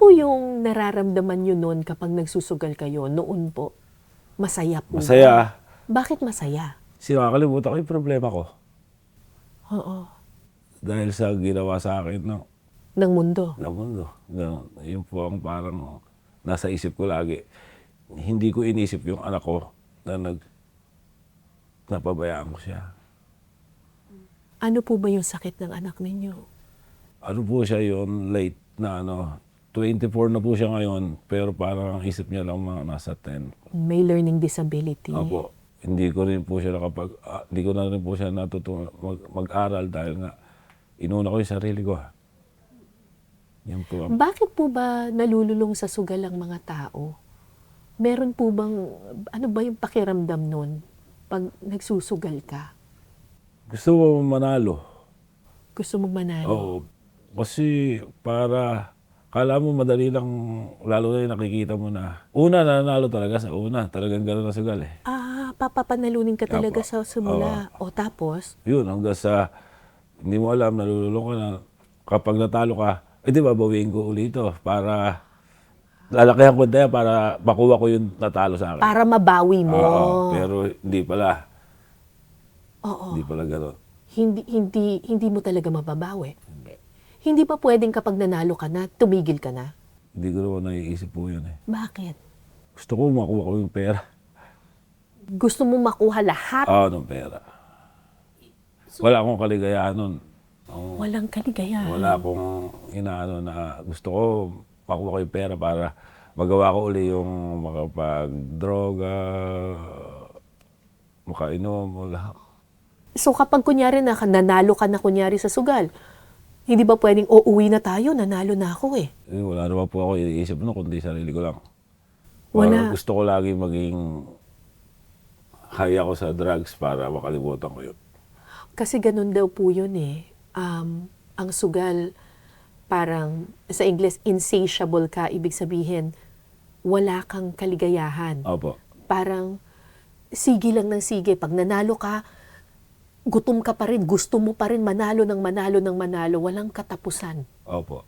po yung nararamdaman nyo noon kapag nagsusugal kayo noon po? Masaya po ba? Masaya. Bakit masaya? Nakakalimutan ko yung problema ko. Oo. Dahil sa ginawa sa akin Ng mundo. ng mundo. Ganun. Yun po ang parang nasa isip ko lagi. Hindi ko inisip yung anak ko na napabayaan ko siya. Ano po ba yung sakit ng anak ninyo? Ano po siya yun, late na 24 na po siya ngayon, pero parang ang isip niya lang mga nasa 10. May learning disability. Opo. Hindi ko na rin po siya natutunan mag-aral dahil nga inuna ko yung sarili ko. Yan po. Bakit po ba nalululong sa sugal ang mga tao? Meron po bang, ano ba yung pakiramdam nun pag nagsusugal ka? Gusto mo manalo. Gusto mong manalo? Oo. Kasi kala mo madali lang, lalo na yung nakikita mo na, una nanalo talaga sa una, talagang gano'n na sugal eh. Papapanalunin ka talaga Apo. sa simula. O tapos? Yun, hanggang sa, hindi mo alam, nalululong ka na, kapag natalo ka, di ba, bawiin ko ulit ito para, lalakihan ko tayo para makuha ko yung natalo sa akin. Para mabawi mo. Oo, pero hindi pala. Oo. Hindi pala gano'n. Hindi mo talaga mababawi. Hindi pa pwedeng kapag nanalo ka na, tumigil ka na? Hindi ko naman naiisip po yun eh. Bakit? Gusto ko makuha ko yung pera. Gusto mo makuha lahat? Ng pera. Wala akong kaligayahan nun. Walang kaligayahan. Wala akong inaano na gusto ko makuha ko yung pera para magawa ko uli yung makapag-droga, makainom, wala. So kapag kunyari nanalo ka na kunyari sa sugal, hindi ba pwedeng uuwi na tayo, nanalo na ako eh? Wala naman po ako iniisip nun, kundi sarili ko lang. Wala. Parang gusto ko lagi maging high ako sa drugs para makalimutan ko yun. Kasi ganun daw po yun eh. Ang sugal, parang sa English, insatiable ka. Ibig sabihin, wala kang kaligayahan. Opo. Parang sige lang ng sige. Pag nanalo ka, gutom ka pa rin. Gusto mo pa rin manalo ng manalo ng manalo. Walang katapusan. Opo.